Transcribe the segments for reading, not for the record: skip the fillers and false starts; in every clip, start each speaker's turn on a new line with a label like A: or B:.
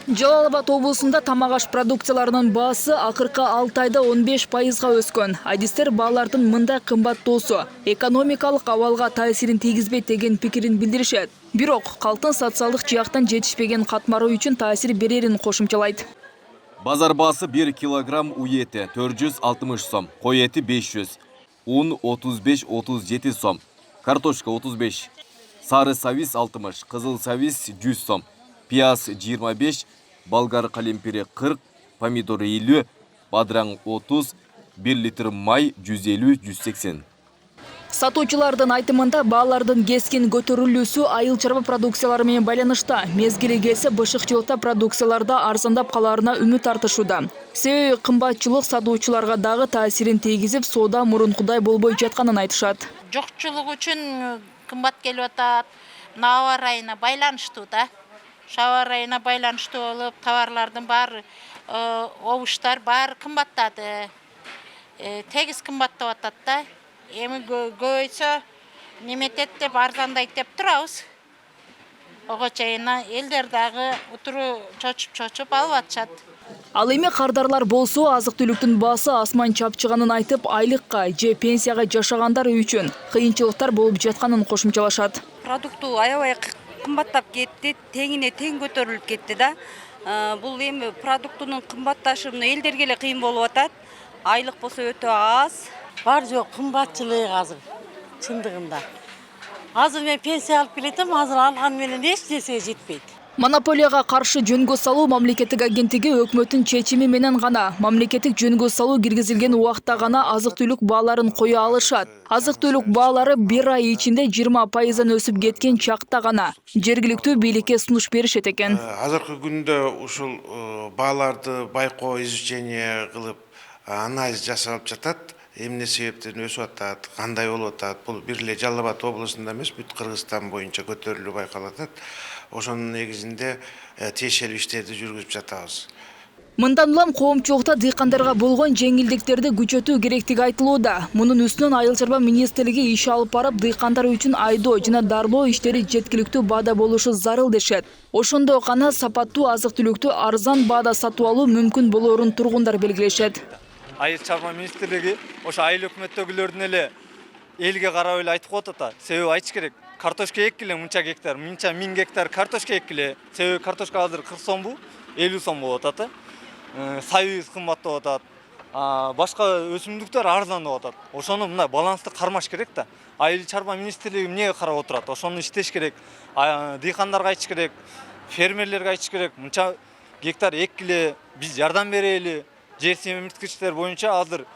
A: Жалал Абад облусунда тамак аш продукцияларынын баасы акыркы 6 айда 15%га өскөн. Адистер баалардын мындай кымбаттоосу экономикалык абалга таасирин тийгизбейт деген пикирин билдиришет. Бирок калктын социалдык жыяктан жетишпеген катмары үчүн таасир берерин кошумчалайт.
B: Базар баасы 1 килограмм уй эти 460 сом, кой эти 500, un 35-37 сом, картошка 35, сары савис 60, кызыл савис 100 сом, пияз 25, болгар калемпири 40, помидор 50, бадыраң 30, 1 литр май 150-180.
A: Сатуучулардын айтымында баалардын кескин көтөрүлүүсү айыл чарба продукциялары менен байланышта. Мезгили келсе бышыкчылыкта продукцияларда арзандап калаарына үмүт артышууда. Себеби кымбатчылык сатуучуларга дагы таасирин тийгизип, соода мурункудай болбой жатканын айтышат.
C: Жокчулук үчүн кымбат келип атат. Аба ырайына байланыштуу да. Аба ырайына байланыштуу болуп, товарлардын баары, обуштар баары кымбаттады. Тегиз кымбаттап атат да. Эми көбөйсө неметет деп арзандайт деп турабыз. Ого чейин элдер дагы утуру чочуп алып атышат.
A: Ал эми кардарлар болсо азык-түлүктүн баасы асман чапчыганын айтып, айлыкка же пенсияга жашагандар үчүн кыйынчылыктар болуп жатканын кошумчалашат.
D: Продукту аябай кымбаттап кетти, теңине тең көтөрүлүп кетти да. Бул эми продуктунун кымбатташуусу элдерге эле кыйын болуп атат. Айлык болсо өтө аз.
E: Бар жоқ, кымбатчылык азыр, чындыгында. Азыр мен пенсия алып келетем, азыр алган менен эч нерсеге жетпейт.
A: Монополияга каршы жөнгө салуу мамлекеттик агенттиги өкмөттүн чечими менен гана, мамлекеттик жөнгө салуу киргизилген убакта гана азык-түлүк бааларын кое алышат. Азык-түлүк баалары 1 ай ичинде 20%дан өсүп кеткен чакта гана жергиликтүү бийликке сунуш беришет экен.
F: Азыркы күндө ушул бааларды байкоо изучение кылып, анализ жасалып жатат. Эмне себептен өсүп атат, кандай болуп атат? Бул бир эле Жалал Абад облусунда эмес, бүт Кыргызстан боюнча көтөрүлүү байкалып атат. Ошонун негизинде тиешелүү иштерди жүргүзүп жатабыз.
A: Мындан улам коомчулукта дыйкандарга болгон жеңилдиктерди күчөтүү керектиги айтылууда. Мунун үстүнөн Айыл чарба министрлиги иш алып барып, дыйкандар үчүн айдоо жана дарылоо иштери жеткиликтүү баада болушу зарыл дешет. Ошондой гана сапаттуу азык-түлүктү арзан баада сатып алуу мүмкүн болоорун тургундар белгилешет.
G: Айыл чарба министрлиги ошо айыл өкмөттөгүлөрдүн эле элге карап эле айтып коет ата. Себеби айтыш керек. Картошка эккиле мынча гектар, мынча 1000 гектар картошка эккиле. Себеби картошка азыр 40 сомбу, 50 сом болуп атат. Сабиз кымбаттап атат. Башка өсүмдүктөр арзандап атат. Ошону мындай балансты кармаш керек да. Айыл чарба министрлиги эмнеге карап отурат? Ошону иштеш керек. Дыйкандарга айтыш керек, фермерлерге айтыш керек. Мынча гектар эккиле, биз жардам берели. Жер семирткичтер боюнча азыр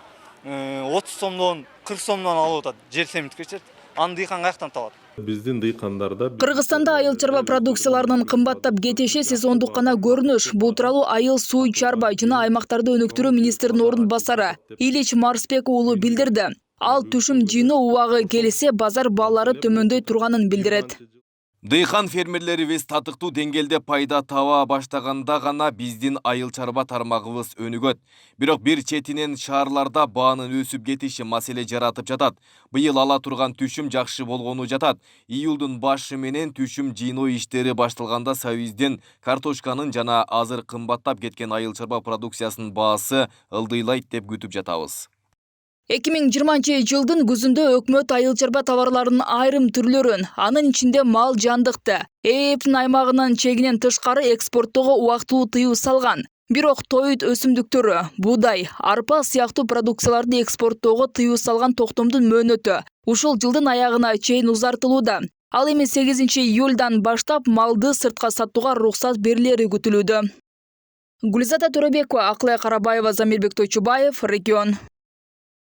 G: 30 сомдон 40 сомдон алып атат жер семирткичтер. Аны дыйкан каяктан табат?
H: Биздин дыйкандарда
A: Кыргызстанда айыл чарба продукцияларынын кымбаттап кетиши сезондук гана көрүнүш. Бул тууралуу Айыл суу чарба жана аймактарды өнүктүрүү министринин орун басары Илич Марсбек уулу билдирди. Ал түшүм жыйноо убагы келсе базар баалары төмөндөй турганын билдирет.
B: Дыйкан фермерлерибиз татыктуу деңгээлде пайда таба баштаганда гана биздин айыл чарба тармагыбыз өнүгөт. Бирок бир четинен шаарларда баанын өсүп кетиши маселе жаратып жатат. Быйыл ала турган түшүм жакшы болгону жатат. Июлдун башы менен түшүм жыйноо иштери башталганда сабиздин, картошканын жана азыр кымбаттап кеткен айыл чарба продукциясынын баасы ылдыйлайт деп күтүп жатабыз.
A: 2020 жылдын күзүндө өкмөт айыл чарба товарларынын айрым түрлөрүн, анын ичинде мал жандыкты, ЭЭПтин аймагынын чегинен тышкары экспорттоого убактылуу тыюу салган. Бирок тоют өсүмдүктөрү, буудай, арпа сыяктуу продукцияларды экспорттоого тыюу салган токтомдун мөөнөтү ушул жылдын аягына чейин узартылууда. Ал эми 8 июлдан баштап малды сыртка сатууга уруксат берилери күтүлүүдө. Гүлзада Төрөбекова, Акылай Карабаева, Замирбек Тойчубаев, Регион.